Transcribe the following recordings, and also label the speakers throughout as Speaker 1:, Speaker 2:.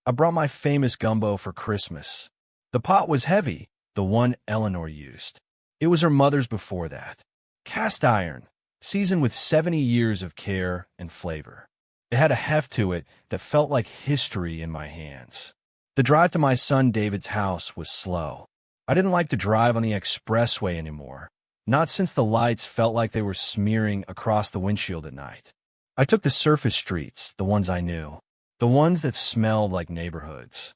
Speaker 1: I brought my famous gumbo for Christmas. The pot was heavy, the one Eleanor used. It was her mother's before that. Cast iron, seasoned with 70 years of care and flavor. It had a heft to it that felt like history in my hands. The drive to my son David's house was slow. I didn't like to drive on the expressway anymore, not since the lights felt like they were smearing across the windshield at night. I took the surface streets, the ones I knew, the ones that smelled like neighborhoods.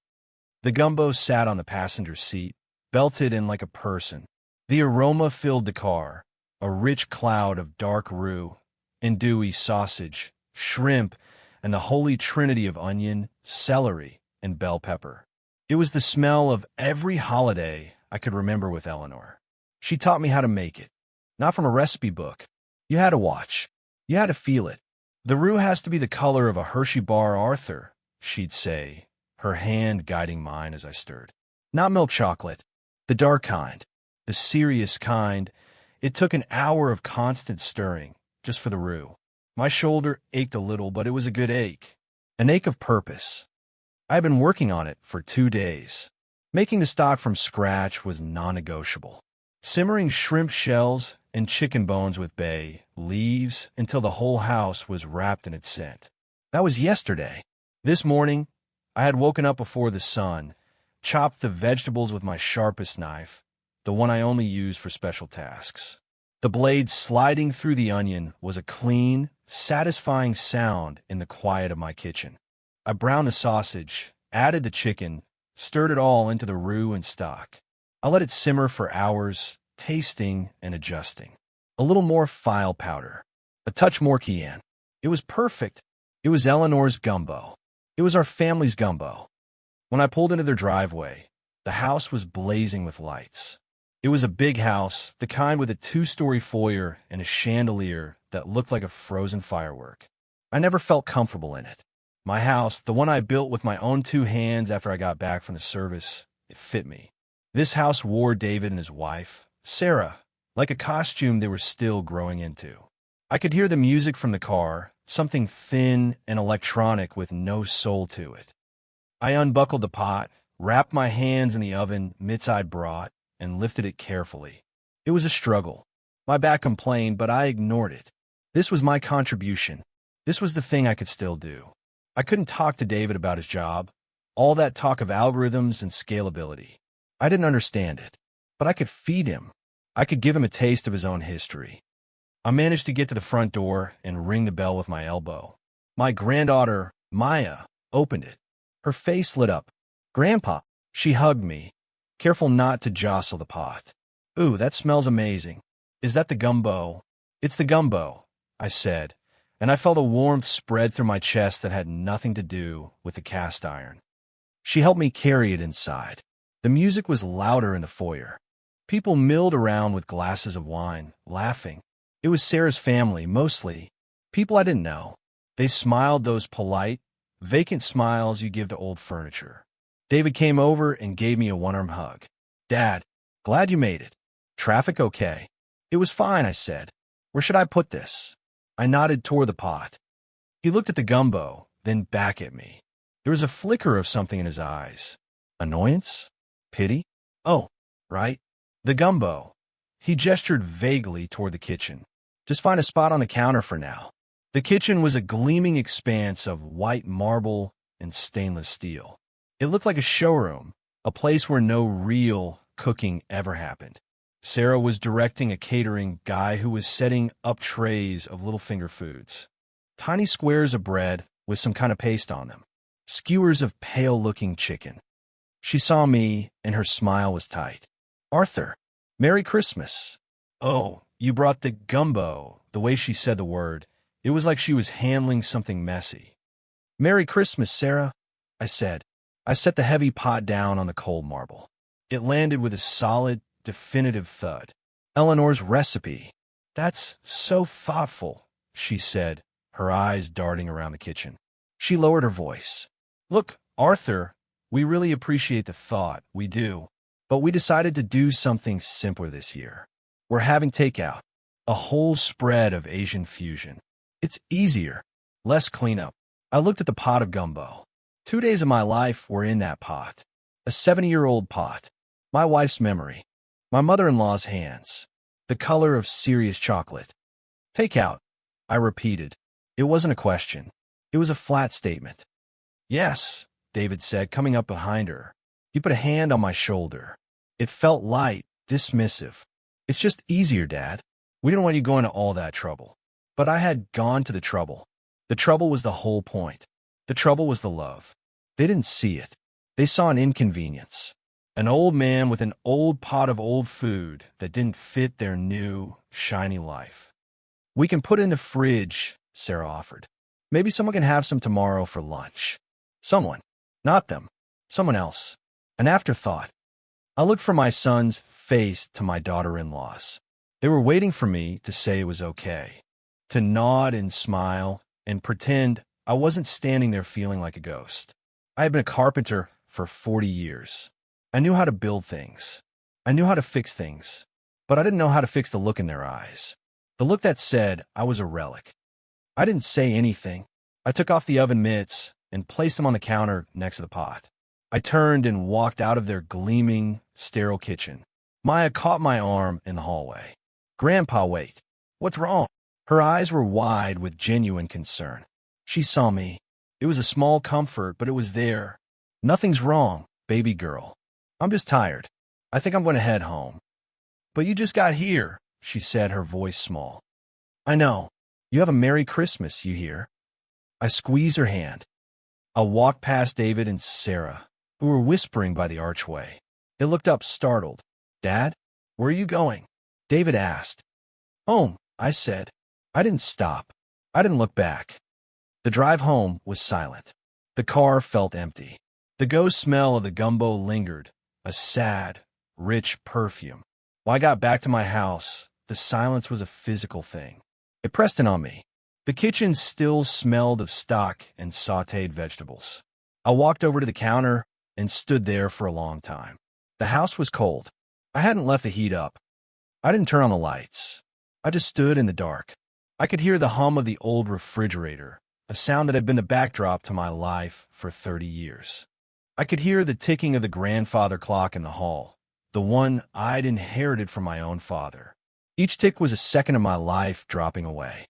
Speaker 1: The gumbo sat on the passenger seat, belted in like a person. The aroma filled the car, a rich cloud of dark roux, andouille sausage, shrimp, and the holy trinity of onion, celery, and bell pepper. It was the smell of every holiday I could remember with Eleanor. She taught me how to make it. Not from a recipe book. You had to watch. You had to feel it. The roux has to be the color of a Hershey bar, Arthur, she'd say, her hand guiding mine as I stirred. Not milk chocolate. The dark kind. The serious kind. It took an hour of constant stirring, just for the roux. My shoulder ached a little, but it was a good ache. An ache of purpose. I had been working on it for 2 days. Making the stock from scratch was non-negotiable. Simmering shrimp shells and chicken bones with bay leaves until the whole house was wrapped in its scent. That was yesterday. This morning, I had woken up before the sun, chopped the vegetables with my sharpest knife, the one I only use for special tasks. The blade sliding through the onion was a clean, satisfying sound in the quiet of my kitchen. I browned the sausage, added the chicken, stirred it all into the roux and stock. I let it simmer for hours, tasting and adjusting. A little more file powder, a touch more cayenne. It was perfect. It was Eleanor's gumbo. It was our family's gumbo. When I pulled into their driveway, the house was blazing with lights. It was a big house, the kind with a 2-story foyer and a chandelier that looked like a frozen firework. I never felt comfortable in it. My house, the one I built with my own 2 hands after I got back from the service, it fit me. This house wore David and his wife, Sarah, like a costume they were still growing into. I could hear the music from the car, something thin and electronic with no soul to it. I unbuckled the pot, wrapped my hands in the oven mitts I'd brought, and lifted it carefully. It was a struggle. My back complained, but I ignored it. This was my contribution. This was the thing I could still do. I couldn't talk to David about his job, all that talk of algorithms and scalability. I didn't understand it, but I could feed him. I could give him a taste of his own history. I managed to get to the front door and ring the bell with my elbow. My granddaughter, Maya, opened it. Her face lit up. "Grandpa," she hugged me, careful not to jostle the pot. "Ooh, that smells amazing. Is that the gumbo?" "It's the gumbo," I said, and I felt a warmth spread through my chest that had nothing to do with the cast iron. She helped me carry it inside. The music was louder in the foyer. People milled around with glasses of wine, laughing. It was Sarah's family, mostly. People I didn't know. They smiled those polite, vacant smiles you give to old furniture. David came over and gave me a one-arm hug. "Dad, glad you made it. Traffic okay?" "It was fine," I said. "Where should I put this?" I nodded toward the pot. He looked at the gumbo, then back at me. There was a flicker of something in his eyes. Annoyance? Pity? "Oh, right. The gumbo." He gestured vaguely toward the kitchen. "Just find a spot on the counter for now." The kitchen was a gleaming expanse of white marble and stainless steel. It looked like a showroom, a place where no real cooking ever happened. Sarah was directing a catering guy who was setting up trays of little finger foods. Tiny squares of bread with some kind of paste on them. Skewers of pale-looking chicken. She saw me, and her smile was tight. "Arthur, Merry Christmas." "Oh, you brought the gumbo." The way she said the word, it was like she was handling something messy. "Merry Christmas, Sarah," I said. I set the heavy pot down on the cold marble. It landed with a solid, definitive thud. "Eleanor's recipe." "That's so thoughtful," she said, her eyes darting around the kitchen. She lowered her voice. "Look, Arthur, we really appreciate the thought, we do. But we decided to do something simpler this year. We're having takeout. A whole spread of Asian fusion. It's easier, less cleanup." I looked at the pot of gumbo. 2 days of my life were in that pot. A 70-year-old pot. My wife's memory. My mother-in-law's hands. The color of serious chocolate. Takeout, I repeated. It wasn't a question. It was a flat statement. Yes, David said, coming up behind her. He put a hand on my shoulder. It felt light, dismissive. It's just easier, Dad. We didn't want you going to all that trouble. But I had gone to the trouble. The trouble was the whole point. The trouble was the love. They didn't see it. They saw an inconvenience. An old man with an old pot of old food that didn't fit their new, shiny life. We can put it in the fridge, Sarah offered. Maybe someone can have some tomorrow for lunch. Someone. Not them. Someone else. An afterthought. I looked from my son's face to my daughter-in-law's. They were waiting for me to say it was okay. To nod and smile and pretend I wasn't standing there feeling like a ghost. I had been a carpenter for 40 years. I knew how to build things. I knew how to fix things. But I didn't know how to fix the look in their eyes. The look that said I was a relic. I didn't say anything. I took off the oven mitts and placed them on the counter next to the pot. I turned and walked out of their gleaming, sterile kitchen. Maya caught my arm in the hallway. Grandpa, wait. What's wrong? Her eyes were wide with genuine concern. She saw me. It was a small comfort, but it was there. Nothing's wrong, baby girl. I'm just tired. I think I'm going to head home. But you just got here, she said, her voice small. I know. You have a Merry Christmas, you hear? I squeezed her hand. I walked past David and Sarah, who were whispering by the archway. They looked up, startled. Dad, where are you going? David asked. Home, I said. I didn't stop. I didn't look back. The drive home was silent. The car felt empty. The ghost smell of the gumbo lingered, a sad, rich perfume. When I got back to my house, the silence was a physical thing. It pressed in on me. The kitchen still smelled of stock and sautéed vegetables. I walked over to the counter and stood there for a long time. The house was cold. I hadn't left the heat up. I didn't turn on the lights. I just stood in the dark. I could hear the hum of the old refrigerator, a sound that had been the backdrop to my life for 30 years. I could hear the ticking of the grandfather clock in the hall, the one I'd inherited from my own father. Each tick was a second of my life dropping away.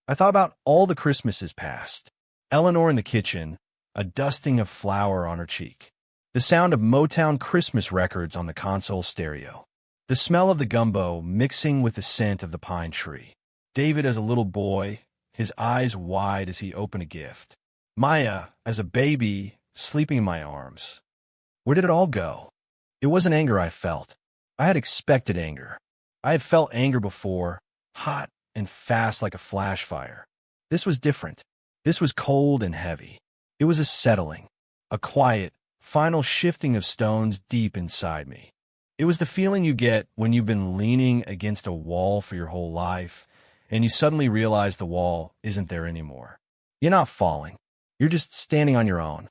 Speaker 1: I thought about all the Christmases past. Eleanor in the kitchen, a dusting of flour on her cheek. The sound of Motown Christmas records on the console stereo. The smell of the gumbo mixing with the scent of the pine tree. David as a little boy, his eyes wide as he opened a gift. Maya as a baby, sleeping in my arms. Where did it all go? It wasn't anger I felt. I had expected anger. I had felt anger before, hot and fast like a flash fire. This was different. This was cold and heavy. It was a settling, a quiet, final shifting of stones deep inside me. It was the feeling you get when you've been leaning against a wall for your whole life, and you suddenly realize the wall isn't there anymore. You're not falling. You're just standing on your own.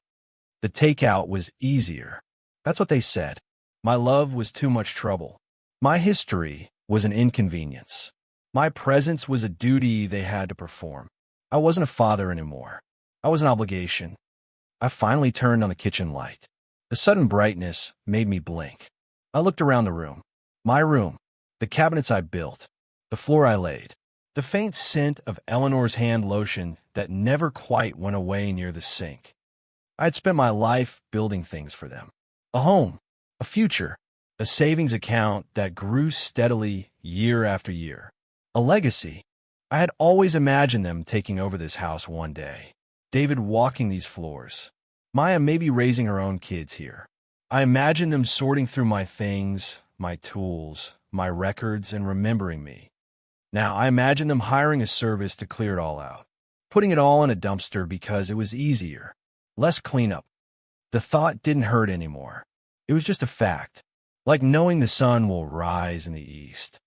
Speaker 1: The takeout was easier. That's what they said. My love was too much trouble. My history was an inconvenience. My presence was a duty they had to perform. I wasn't a father anymore. I was an obligation. I finally turned on the kitchen light. The sudden brightness made me blink. I looked around the room. My room. The cabinets I built. The floor I laid. The faint scent of Eleanor's hand lotion that never quite went away near the sink. I had spent my life building things for them. A home. A future. A savings account that grew steadily year after year. A legacy. I had always imagined them taking over this house one day. David walking these floors. Maya maybe raising her own kids here. I imagined them sorting through my things, my tools, my records, and remembering me. Now, I imagine them hiring a service to clear it all out, putting it all in a dumpster because it was easier, less cleanup. The thought didn't hurt anymore. It was just a fact, like knowing the sun will rise in the east.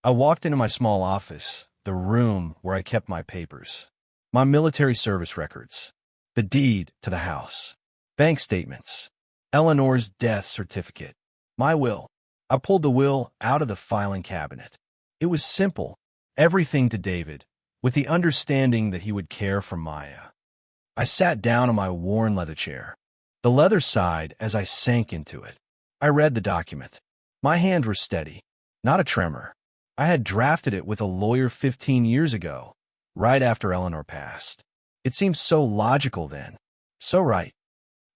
Speaker 1: I walked into my small office, the room where I kept my papers, my military service records, the deed to the house, bank statements, Eleanor's death certificate, my will. I pulled the will out of the filing cabinet. It was simple, everything to David, with the understanding that he would care for Maya. I sat down on my worn leather chair. The leather sighed as I sank into it. I read the document. My hands were steady, not a tremor. I had drafted it with a lawyer 15 years ago, right after Eleanor passed. It seemed so logical then, so right.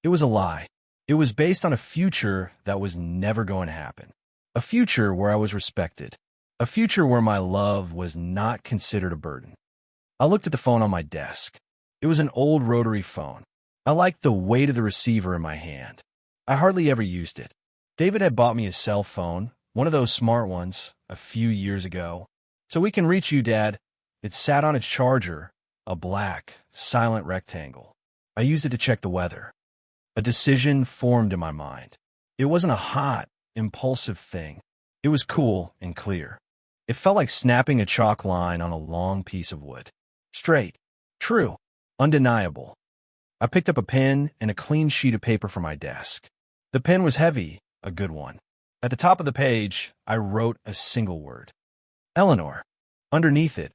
Speaker 1: It was a lie. It was based on a future that was never going to happen. A future where I was respected. A future where my love was not considered a burden. I looked at the phone on my desk. It was an old rotary phone. I liked the weight of the receiver in my hand. I hardly ever used it. David had bought me a cell phone, one of those smart ones, a few years ago. "So we can reach you, Dad." It sat on its charger, a black, silent rectangle. I used it to check the weather. A decision formed in my mind. It wasn't a hot, impulsive thing. It was cool and clear. It felt like snapping a chalk line on a long piece of wood. Straight, true, undeniable. I picked up a pen and a clean sheet of paper from my desk. The pen was heavy, a good one. At the top of the page, I wrote a single word. Eleanor. Underneath it,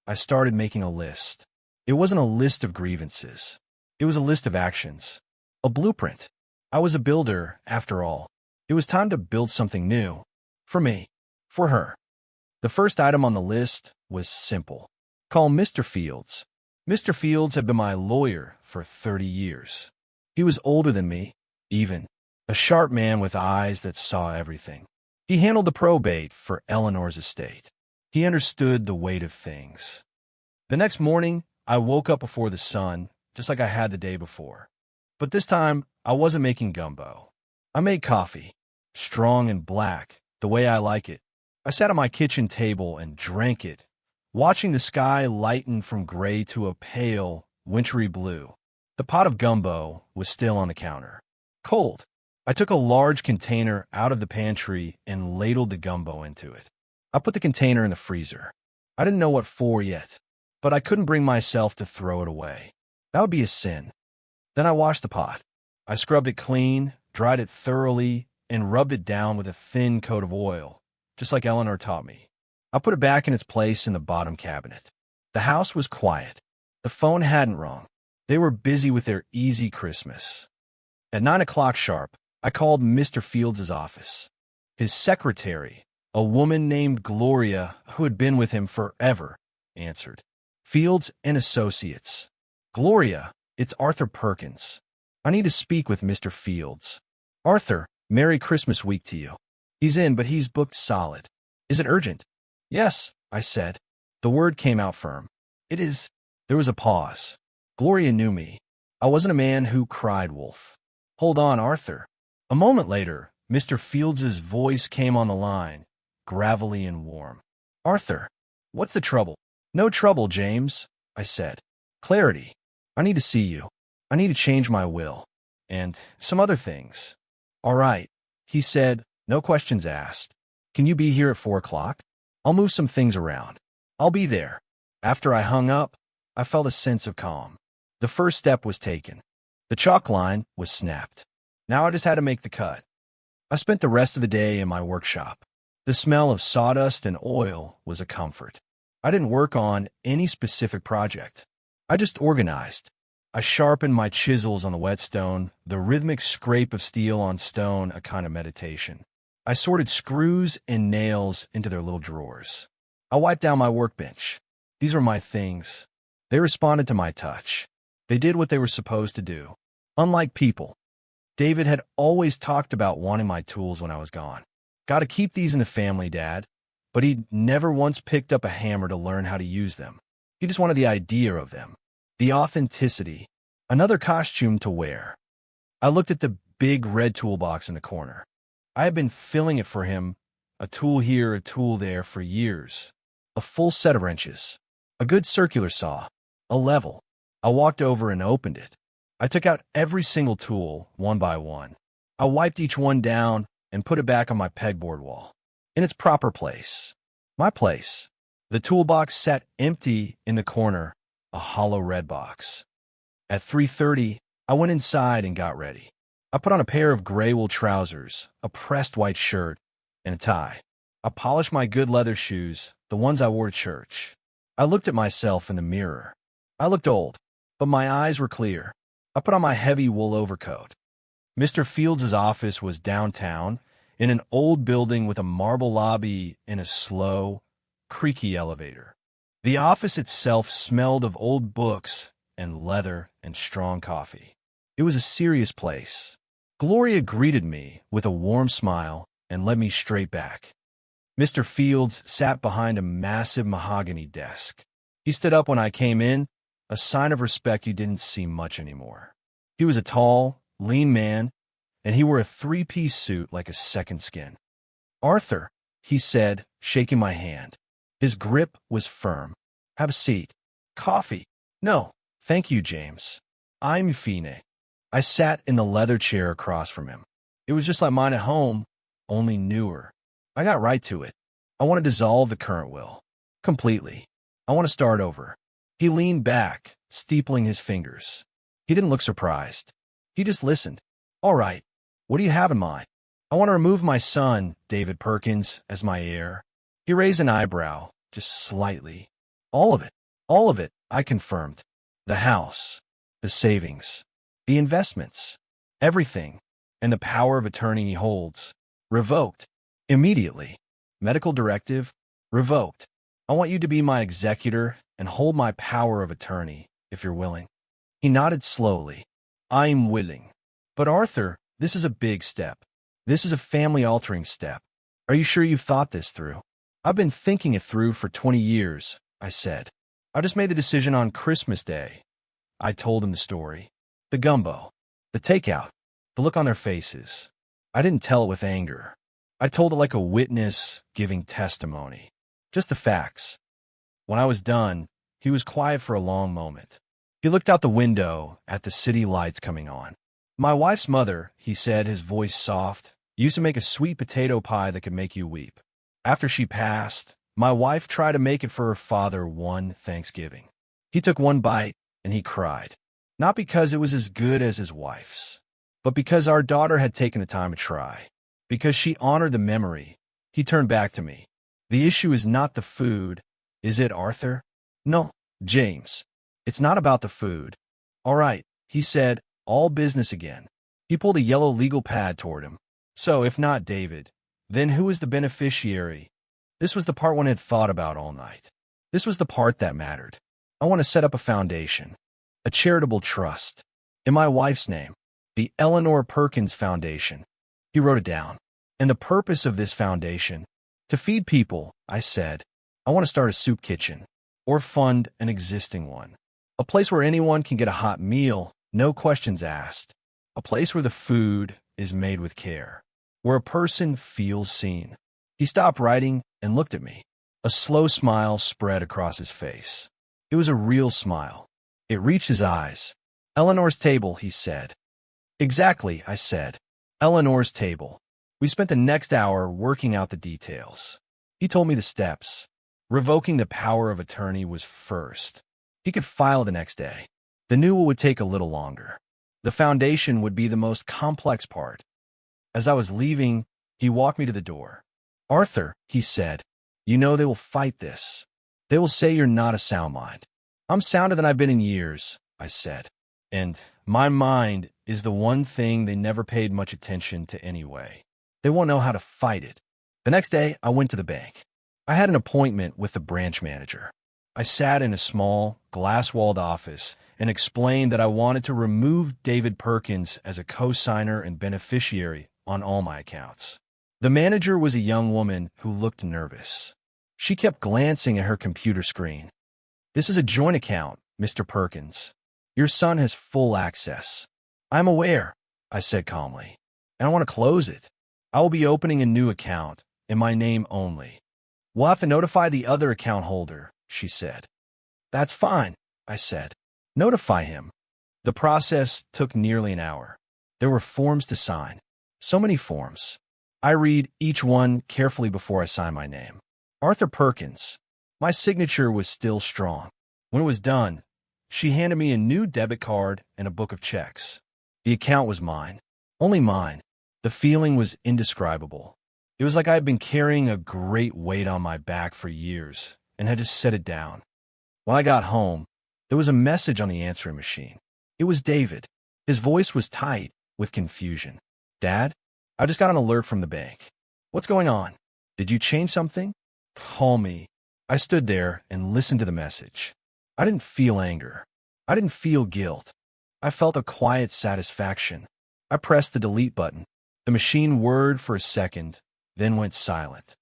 Speaker 1: I started making a list. It wasn't a list of grievances. It was a list of actions. A blueprint. I was a builder, after all. It was time to build something new. For me. For her. The first item on the list was simple. Call Mr. Fields. Mr. Fields had been my lawyer for 30 years. He was older than me, even. A sharp man with eyes that saw everything. He handled the probate for Eleanor's estate. He understood the weight of things. The next morning, I woke up before the sun, just like I had the day before. But this time, I wasn't making gumbo. I made coffee, strong and black, the way I like it. I sat at my kitchen table and drank it, watching the sky lighten from gray to a pale, wintry blue. The pot of gumbo was still on the counter. Cold. I took a large container out of the pantry and ladled the gumbo into it. I put the container in the freezer. I didn't know what for yet, but I couldn't bring myself to throw it away. That would be a sin. Then I washed the pot. I scrubbed it clean, dried it thoroughly, and rubbed it down with a thin coat of oil, just like Eleanor taught me. I put it back in its place in the bottom cabinet. The house was quiet. The phone hadn't rung. They were busy with their easy Christmas. At 9 o'clock sharp, I called Mr. Fields' office. His secretary, a woman named Gloria, who had been with him forever, answered. Fields and Associates. Gloria, it's Arthur Perkins. I need to speak with Mr. Fields. Arthur, Merry Christmas week to you. He's in, but he's booked solid. Is it urgent? Yes, I said. The word came out firm. It is. There was a pause. Gloria knew me. I wasn't a man who cried wolf. Hold on, Arthur. A moment later, Mr. Fields' voice came on the line, gravelly and warm. Arthur, what's the trouble? No trouble, James, I said. Clarity. I need to see you. I need to change my will. And some other things. All right, he said, no questions asked. Can you be here at 4 o'clock? I'll move some things around. I'll be there. After I hung up, I felt a sense of calm. The first step was taken. The chalk line was snapped. Now I just had to make the cut. I spent the rest of the day in my workshop. The smell of sawdust and oil was a comfort. I didn't work on any specific project. I just organized. I sharpened my chisels on the whetstone, the rhythmic scrape of steel on stone, a kind of meditation. I sorted screws and nails into their little drawers. I wiped down my workbench. These were my things. They responded to my touch. They did what they were supposed to do. Unlike people. David had always talked about wanting my tools when I was gone. Got to keep these in the family, Dad. But he'd never once picked up a hammer to learn how to use them. He just wanted the idea of them. The authenticity. Another costume to wear. I looked at the big red toolbox in the corner. I had been filling it for him, a tool here, a tool there, for years. A full set of wrenches. A good circular saw. A level. I walked over and opened it. I took out every single tool, one by one. I wiped each one down and put it back on my pegboard wall. In its proper place. My place. The toolbox sat empty in the corner, a hollow red box. At 3:30, I went inside and got ready. I put on a pair of gray wool trousers, a pressed white shirt, and a tie. I polished my good leather shoes, the ones I wore to church. I looked at myself in the mirror. I looked old. but my eyes were clear. I put on my heavy wool overcoat. Mr. Fields' office was downtown, in an old building with a marble lobby and a slow, creaky elevator. The office itself smelled of old books and leather and strong coffee. It was a serious place. Gloria greeted me with a warm smile and led me straight back. Mr. Fields sat behind a massive mahogany desk. He stood up when I came in, a sign of respect you didn't see much anymore. He was a tall, lean man, and he wore a three-piece suit like a second skin. "Arthur," he said, shaking my hand. His grip was firm. "Have a seat." "Coffee?" "No, thank you, James. I'm fine." I sat in the leather chair across from him. It was just like mine at home, only newer. I got right to it. I want to dissolve the current will. Completely. I want to start over. He leaned back, steepling his fingers. He didn't look surprised. He just listened. "All right. What do you have in mind?" "I want to remove my son, David Perkins, as my heir." He raised an eyebrow, just slightly. "All of it." "All of it," I confirmed. "The house, the savings, the investments, everything, and the power of attorney he holds. Revoked. Immediately. Medical directive. Revoked. I want you to be my executor and hold my power of attorney, if you're willing." He nodded slowly. "I'm willing. But Arthur, this is a big step. This is a family-altering step. Are you sure you've thought this through?" "I've been thinking it through for 20 years, I said. "I just made the decision on Christmas Day." I told him the story. The gumbo. The takeout. The look on their faces. I didn't tell it with anger. I told it like a witness giving testimony. Just the facts. When I was done, he was quiet for a long moment. He looked out the window at the city lights coming on. "My wife's mother," he said, his voice soft, "used to make a sweet potato pie that could make you weep. After she passed, my wife tried to make it for her father one Thanksgiving. He took one bite, and he cried. Not because it was as good as his wife's, but because our daughter had taken the time to try. Because she honored the memory." He turned back to me. "The issue is not the food, is it, Arthur?" "No, James. It's not about the food." "All right," he said, all business again. He pulled a yellow legal pad toward him. "So, if not David, then who is the beneficiary?" This was the part one had thought about all night. This was the part that mattered. "I want to set up a foundation, a charitable trust, in my wife's name, the Eleanor Perkins Foundation." He wrote it down. "And the purpose of this foundation, to feed people," I said. "I want to start a soup kitchen, or fund an existing one. A place where anyone can get a hot meal, no questions asked. A place where the food is made with care, where a person feels seen." He stopped writing and looked at me. A slow smile spread across his face. It was a real smile. It reached his eyes. "Eleanor's table," he said. "Exactly," I said. "Eleanor's table." We spent the next hour working out the details. He told me the steps. Revoking the power of attorney was first. He could file the next day. The new will would take a little longer. The foundation would be the most complex part. As I was leaving, he walked me to the door. "Arthur," he said, "you know they will fight this. They will say you're not a sound mind." "I'm sounder than I've been in years," I said. "And my mind is the one thing they never paid much attention to anyway. They won't know how to fight it." The next day, I went to the bank. I had an appointment with the branch manager. I sat in a small, glass-walled office and explained that I wanted to remove David Perkins as a co-signer and beneficiary on all my accounts. The manager was a young woman who looked nervous. She kept glancing at her computer screen. "This is a joint account, Mr. Perkins. Your son has full access." "I'm aware," I said calmly, "and I want to close it. I will be opening a new account, in my name only." "We'll have to notify the other account holder," she said. "That's fine," I said. "Notify him." The process took nearly an hour. There were forms to sign. So many forms. I read each one carefully before I sign my name. Arthur Perkins. My signature was still strong. When it was done, she handed me a new debit card and a book of checks. The account was mine. Only mine. The feeling was indescribable. It was like I had been carrying a great weight on my back for years and had just set it down. When I got home, There was a message on the answering machine. It was David. His voice was tight with confusion. Dad, I just got an alert from the bank. What's going on? Did you change something? Call me. I stood there and listened to the message. I didn't feel anger. I didn't feel guilt. I felt a quiet satisfaction. I pressed the delete button. The machine whirred for a second, then went silent.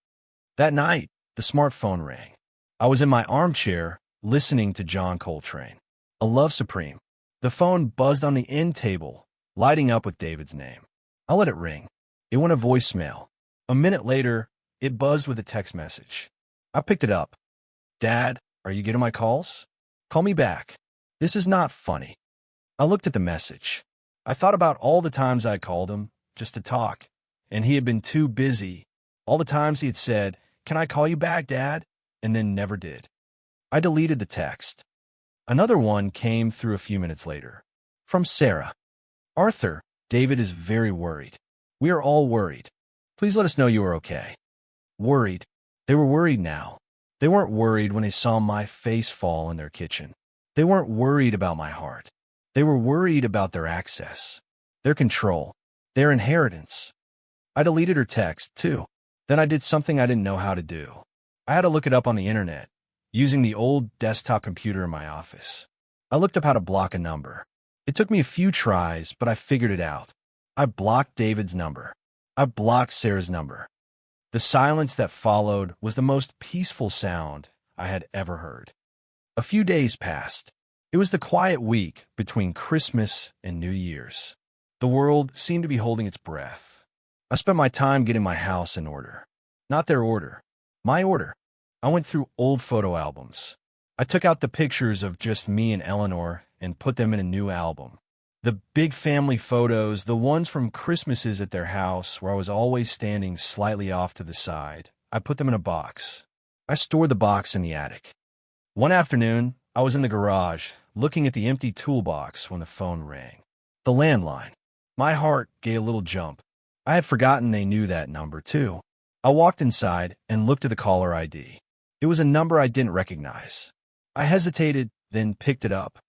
Speaker 1: That night, the smartphone rang. I was in my armchair, listening to John Coltrane. A Love Supreme. The phone buzzed on the end table, lighting up with David's name. I let it ring. It went a voicemail. A minute later, it buzzed with a text message. I picked it up. Dad, are you getting my calls? Call me back. This is not funny. I looked at the message. I thought about all the times I called him just to talk, and he had been too busy. All the times he had said, "Can I call you back, Dad?" and then never did. I deleted the text. Another one came through a few minutes later. From Sarah. Arthur, David is very worried. We are all worried. Please let us know you are okay. Worried. They were worried now. They weren't worried when they saw my face fall in their kitchen. They weren't worried about my heart. They were worried about their access, their control, their inheritance. I deleted her text, too. Then I did something I didn't know how to do. I had to look it up on the internet, using the old desktop computer in my office. I looked up how to block a number. It took me a few tries, but I figured it out. I blocked David's number. I blocked Sarah's number. The silence that followed was the most peaceful sound I had ever heard. A few days passed. It was the quiet week between Christmas and New Year's. The world seemed to be holding its breath. I spent my time getting my house in order. Not their order. My order. I went through old photo albums. I took out the pictures of just me and Eleanor and put them in a new album. The big family photos, the ones from Christmases at their house where I was always standing slightly off to the side, I put them in a box. I stored the box in the attic. One afternoon, I was in the garage, looking at the empty toolbox when the phone rang. The landline. My heart gave a little jump. I had forgotten they knew that number, too. I walked inside and looked at the caller ID. It was a number I didn't recognize. I hesitated, then picked it up.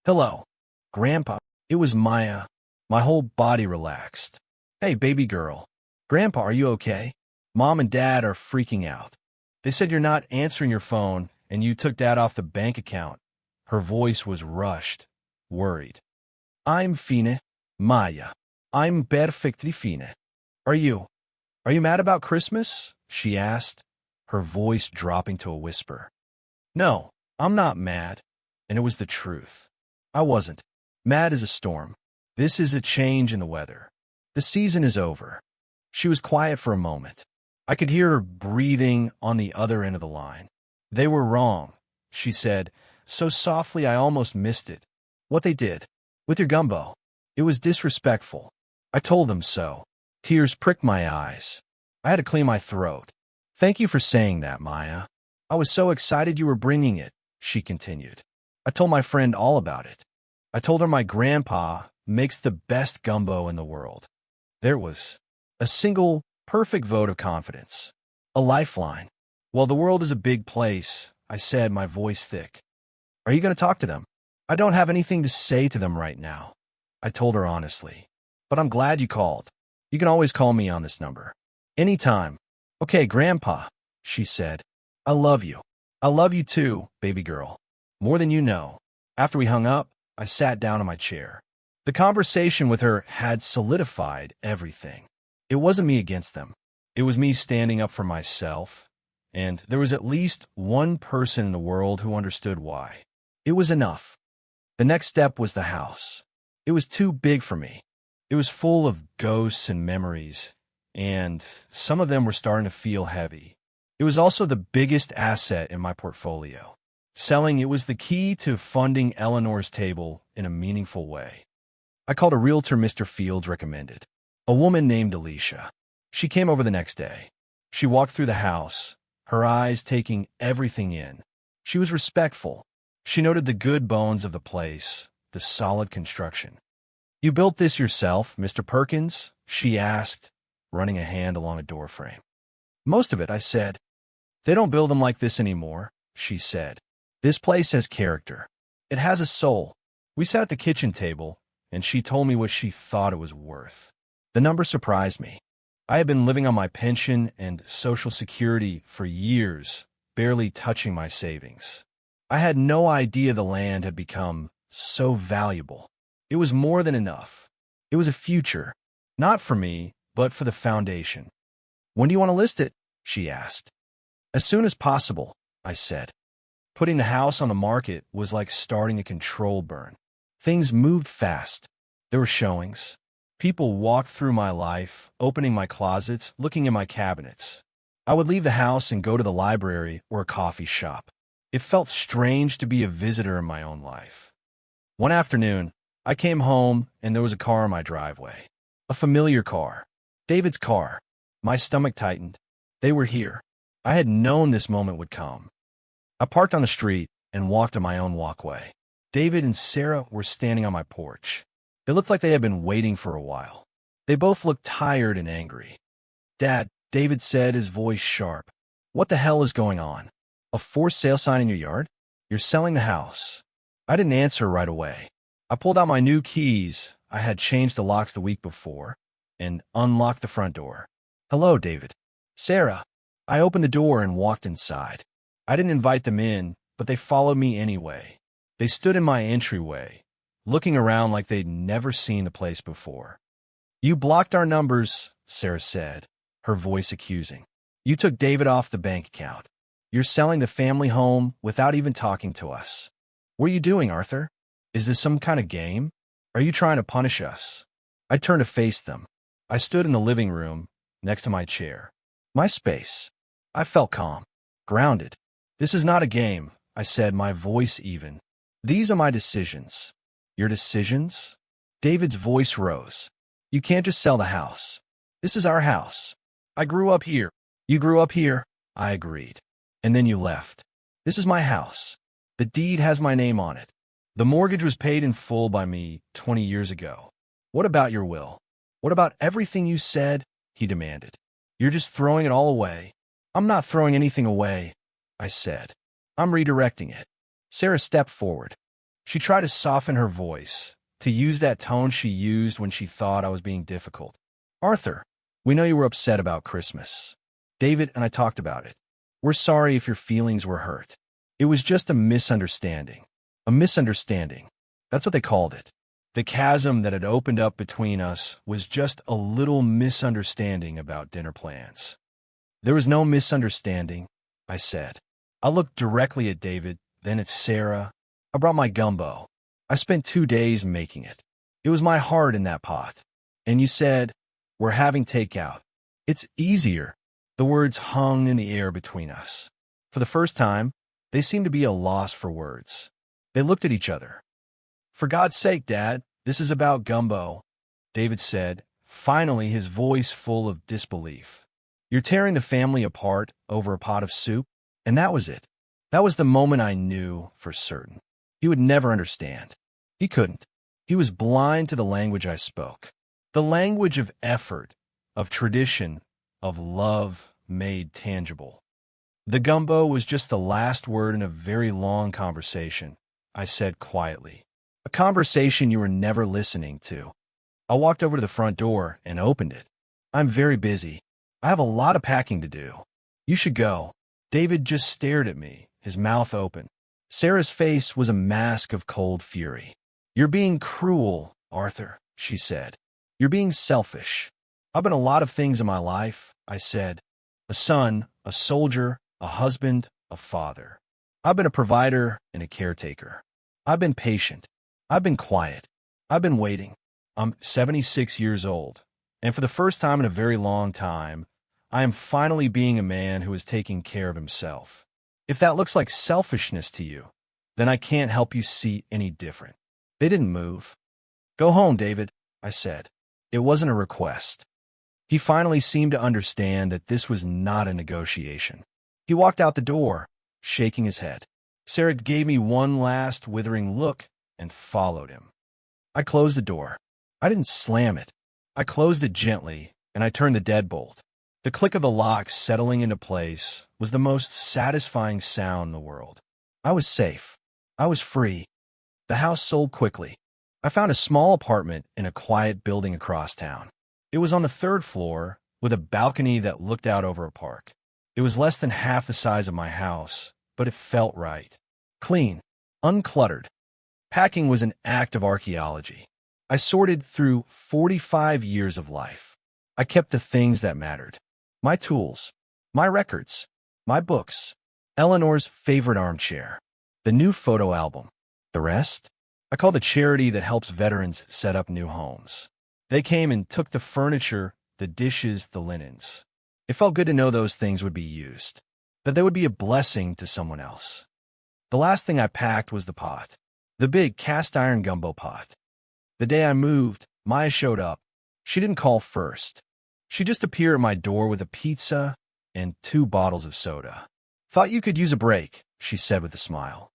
Speaker 1: Hello, Grandpa. It was Maya. My whole body relaxed. Hey, baby girl. Grandpa, are you okay? Mom and Dad are freaking out. They said you're not answering your phone and you took Dad off the bank account. Her voice was rushed, worried. I'm fine, Maya. I'm perfectly fine. Are you mad about Christmas? She asked, her voice dropping to a whisper. No, I'm not mad. And it was the truth. I wasn't. Mad as a storm. This is a change in the weather. The season is over. She was quiet for a moment. I could hear her breathing on the other end of the line. They were wrong, she said, so softly I almost missed it. What they did. With your gumbo. It was disrespectful. I told them so. Tears pricked my eyes. I had to clear my throat. Thank you for saying that, Maya. I was so excited you were bringing it, she continued. I told my friend all about it. I told her my grandpa makes the best gumbo in the world. There was a single, perfect vote of confidence. A lifeline. Well, the world is a big place, I said, my voice thick. Are you going to talk to them? I don't have anything to say to them right now, I told her honestly. But I'm glad you called. You can always call me on this number. Anytime. Okay, Grandpa, she said. I love you. I love you too, baby girl. More than you know. After we hung up, I sat down in my chair. The conversation with her had solidified everything. It wasn't me against them. It was me standing up for myself, and there was at least one person in the world who understood why. It was enough. The next step was the house. It was too big for me. It was full of ghosts and memories, and some of them were starting to feel heavy. It was also the biggest asset in my portfolio. Selling it was the key to funding Eleanor's table in a meaningful way. I called a realtor Mr. Fields recommended, a woman named Alicia. She came over the next day. She walked through the house, her eyes taking everything in. She was respectful. She noted the good bones of the place, the solid construction. You built this yourself, Mr. Perkins? She asked, running a hand along a doorframe. Most of it, I said. They don't build them like this anymore, she said. This place has character. It has a soul. We sat at the kitchen table, and she told me what she thought it was worth. The number surprised me. I had been living on my pension and Social Security for years, barely touching my savings. I had no idea the land had become so valuable. It was more than enough. It was a future, not for me, but for the foundation. When do you want to list it? She asked. As soon as possible, I said. Putting the house on the market was like starting a controlled burn. Things moved fast. There were showings. People walked through my life, opening my closets, looking in my cabinets. I would leave the house and go to the library or a coffee shop. It felt strange to be a visitor in my own life. One afternoon, I came home and there was a car in my driveway. A familiar car. David's car. My stomach tightened. They were here. I had known this moment would come. I parked on the street and walked to my own walkway. David and Sarah were standing on my porch. They looked like they had been waiting for a while. They both looked tired and angry. "Dad," David said, his voice sharp. "What the hell is going on? A for sale sign in your yard? You're selling the house." I didn't answer right away. I pulled out my new keys. I had changed the locks the week before and unlocked the front door. "Hello, David." "Sarah." I opened the door and walked inside. I didn't invite them in, but they followed me anyway. They stood in my entryway, looking around like they'd never seen the place before. "You blocked our numbers," Sarah said, her voice accusing. "You took David off the bank account. You're selling the family home without even talking to us. What are you doing, Arthur? Is this some kind of game? Are you trying to punish us?" I turned to face them. I stood in the living room, next to my chair. My space. I felt calm, grounded. "This is not a game," I said, my voice even. "These are my decisions." "Your decisions?" David's voice rose. "You can't just sell the house. This is our house. I grew up here." "You grew up here," I agreed. "And then you left. This is my house. The deed has my name on it. The mortgage was paid in full by me 20 years ago. What about your will? What about everything you said?" he demanded. "You're just throwing it all away." "I'm not throwing anything away," I said. "I'm redirecting it." Sarah stepped forward. She tried to soften her voice, to use that tone she used when she thought I was being difficult. "Arthur, we know you were upset about Christmas. David and I talked about it. We're sorry if your feelings were hurt. It was just a misunderstanding. A misunderstanding. That's what they called it. The chasm that had opened up between us was just a little misunderstanding about dinner plans." "There was no misunderstanding," I said. I looked directly at David, then at Sarah. "I brought my gumbo. I spent 2 days making it. It was my heart in that pot. And you said, 'We're having takeout.' It's easier." The words hung in the air between us. For the first time, they seemed to be a loss for words. They looked at each other. "For God's sake, Dad, this is about gumbo," David said, finally, his voice full of disbelief. "You're tearing the family apart over a pot of soup?" And that was it. That was the moment I knew for certain. He would never understand. He couldn't. He was blind to the language I spoke. The language of effort, of tradition, of love made tangible. "The gumbo was just the last word in a very long conversation," I said quietly. "A conversation you were never listening to." I walked over to the front door and opened it. "I'm very busy. I have a lot of packing to do. You should go." David just stared at me, his mouth open. Sarah's face was a mask of cold fury. "You're being cruel, Arthur," she said. "You're being selfish." "I've been a lot of things in my life," I said. "A son, a soldier, a husband, a father. I've been a provider and a caretaker. I've been patient. I've been quiet. I've been waiting. I'm 76 years old, and for the first time in a very long time, I am finally being a man who is taking care of himself. If that looks like selfishness to you, then I can't help you see any different." They didn't move. "Go home, David," I said. It wasn't a request. He finally seemed to understand that this was not a negotiation. He walked out the door, shaking his head. Sarah gave me one last withering look and followed him. I closed the door. I didn't slam it. I closed it gently, and I turned the deadbolt. The click of the lock settling into place was the most satisfying sound in the world. I was safe. I was free. The house sold quickly. I found a small apartment in a quiet building across town. It was on the third floor, with a balcony that looked out over a park. It was less than half the size of my house, but it felt right. Clean, uncluttered. Packing was an act of archaeology. I sorted through 45 years of life. I kept the things that mattered. My tools, my records, my books, Eleanor's favorite armchair, the new photo album. The rest? I called a charity that helps veterans set up new homes. They came and took the furniture, the dishes, the linens. It felt good to know those things would be used, that they would be a blessing to someone else. The last thing I packed was the pot, the big cast-iron gumbo pot. The day I moved, Maya showed up. She didn't call first. She just appeared at my door with a pizza and 2 bottles of soda. "Thought you could use a break," she said with a smile.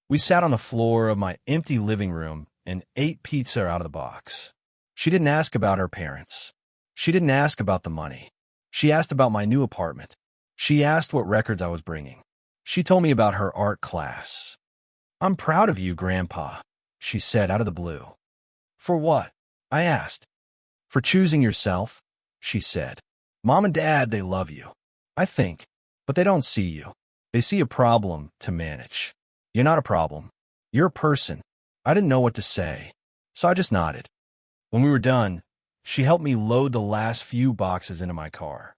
Speaker 1: We sat on the floor of my empty living room and ate pizza out of the box. She didn't ask about her parents. She didn't ask about the money. She asked about my new apartment. She asked what records I was bringing. She told me about her art class. "I'm proud of you, Grandpa," she said out of the blue. "For what?" I asked. "For choosing yourself," she said. "Mom and Dad, they love you, I think, but they don't see you. They see a problem to manage. You're not a problem. You're a person." I didn't know what to say, so I just nodded. When we were done, she helped me load the last few boxes into my car.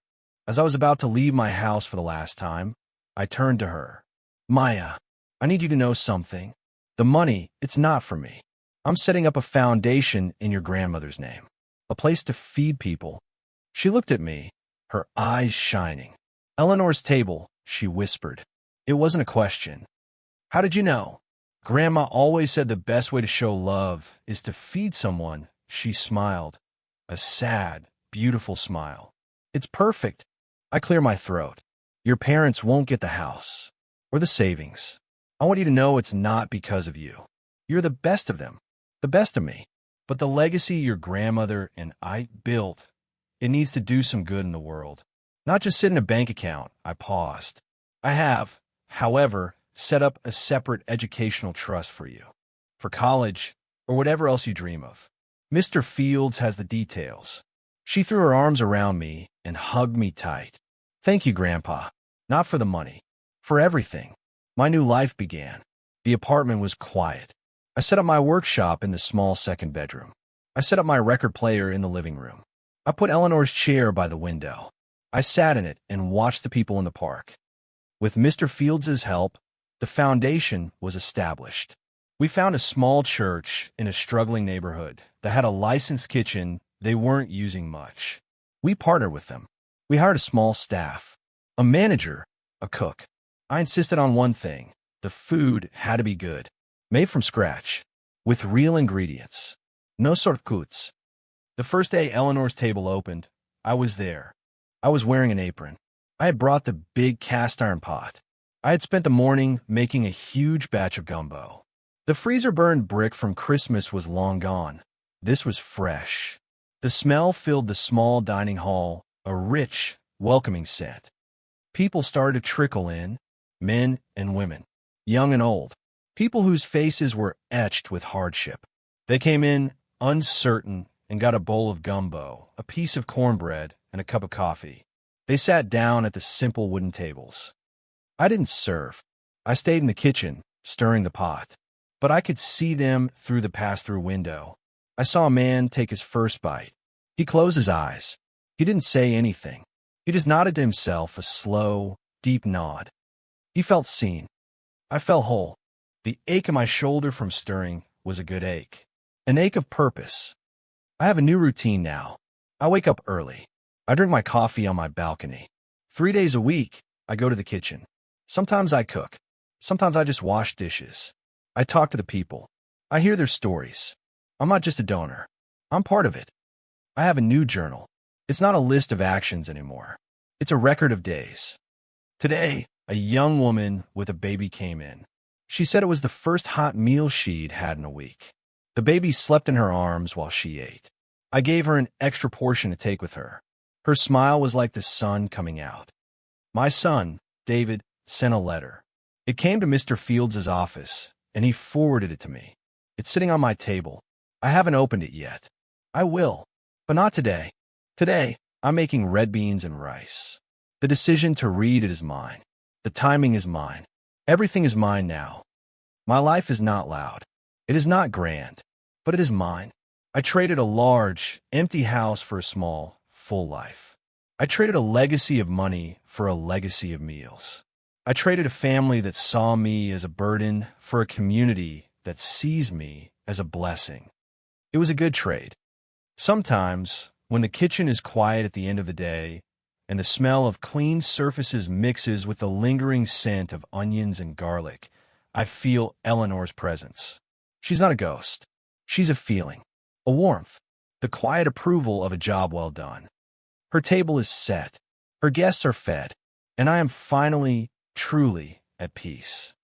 Speaker 1: As I was about to leave my house for the last time, I turned to her. "Maya, I need you to know something. The money, it's not for me. I'm setting up a foundation in your grandmother's name, a place to feed people." She looked at me, her eyes shining. "Eleanor's table," she whispered. It wasn't a question. "How did you know?" "Grandma always said the best way to show love is to feed someone." She smiled, a sad, beautiful smile. "It's perfect." I clear my throat. "Your parents won't get the house or the savings. I want you to know it's not because of you. You're the best of them, the best of me. But the legacy your grandmother and I built, it needs to do some good in the world. Not just sit in a bank account." I paused. "I have, however, set up a separate educational trust for you, for college or whatever else you dream of. Mr. Fields has the details." She threw her arms around me and hugged me tight. "Thank you, Grandpa. Not for the money, for everything." My new life began. The apartment was quiet. I set up my workshop in the small second bedroom. I set up my record player in the living room. I put Eleanor's chair by the window. I sat in it and watched the people in the park. With Mr. Fields's help, the foundation was established. We found a small church in a struggling neighborhood that had a licensed kitchen they weren't using much. We partnered with them. We hired a small staff, a manager, a cook. I insisted on one thing: the food had to be good, made from scratch, with real ingredients. No shortcuts. The first day Eleanor's table opened, I was there. I was wearing an apron. I had brought the big cast-iron pot. I had spent the morning making a huge batch of gumbo. The freezer-burned brick from Christmas was long gone. This was fresh. The smell filled the small dining hall, a rich, welcoming scent. People started to trickle in, men and women, young and old, people whose faces were etched with hardship. They came in, uncertain, and got a bowl of gumbo, a piece of cornbread, and a cup of coffee. They sat down at the simple wooden tables. I didn't serve. I stayed in the kitchen, stirring the pot. But I could see them through the pass-through window. I saw a man take his first bite. He closed his eyes. He didn't say anything. He just nodded to himself, a slow, deep nod. He felt seen. I felt whole. The ache in my shoulder from stirring was a good ache. An ache of purpose. I have a new routine now. I wake up early. I drink my coffee on my balcony. 3 days a week, I go to the kitchen. Sometimes I cook. Sometimes I just wash dishes. I talk to the people. I hear their stories. I'm not just a donor. I'm part of it. I have a new journal. It's not a list of actions anymore. It's a record of days. Today, a young woman with a baby came in. She said it was the first hot meal she'd had in a week. The baby slept in her arms while she ate. I gave her an extra portion to take with her. Her smile was like the sun coming out. My son, David, sent a letter. It came to Mr. Fields' office, and he forwarded it to me. It's sitting on my table. I haven't opened it yet. I will, but not today. Today, I'm making red beans and rice. The decision to read it is mine. The timing is mine. Everything is mine now. My life is not loud. It is not grand, but it is mine. I traded a large, empty house for a small, full life. I traded a legacy of money for a legacy of meals. I traded a family that saw me as a burden for a community that sees me as a blessing. It was a good trade. Sometimes, when the kitchen is quiet at the end of the day, and the smell of clean surfaces mixes with the lingering scent of onions and garlic, I feel Eleanor's presence. She's not a ghost. She's a feeling, a warmth, the quiet approval of a job well done. Her table is set, her guests are fed, and I am finally, truly at peace.